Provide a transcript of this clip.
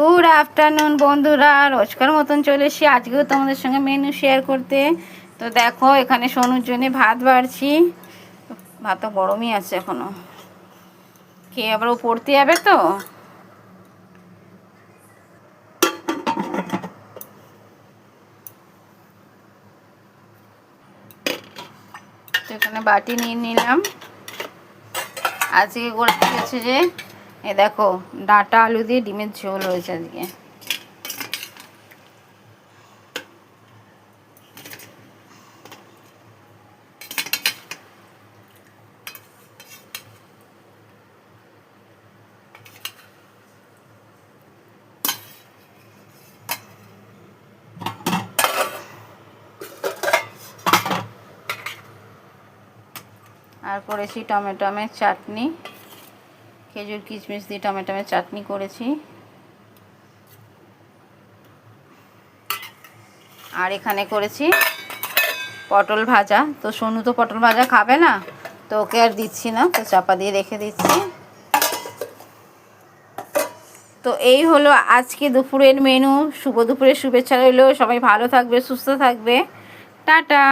Good afternoon বন্ধুরা, রোজকার মতন চলে এসেছি আজকেও তোমাদের সঙ্গে মেনু শেয়ার করতে। তো দেখো এখানে সোনুর জন্য ভাত বাড়ছি। ভাত তো গরমই আছে এখনো, খেয়ে আবার ও পড়তে যাবে। তো এখানে বাটি নিয়ে নিলাম। আজকে করে দিয়েছে যে এ দেখো ডাঁটা আলু দিয়ে ডিমের ঝোল হয়েছে আজকে। আর করেছি টমেটোমের চাটনি, খেজুর কিশমিশ দিয়ে টমেটোমের চাটনি করেছি। আর এখানে করেছি পটল ভাজা। তো সোনু তো পটল ভাজা খাবে না, তো ওকে আর দিচ্ছি না, তো চাপা দিয়ে রেখে দিচ্ছি। তো এই হলো আজকে দুপুরের মেনু। শুভ দুপুরের শুভেচ্ছা রইলো। সবাই ভালো থাকবে, সুস্থ থাকবে। টাটা।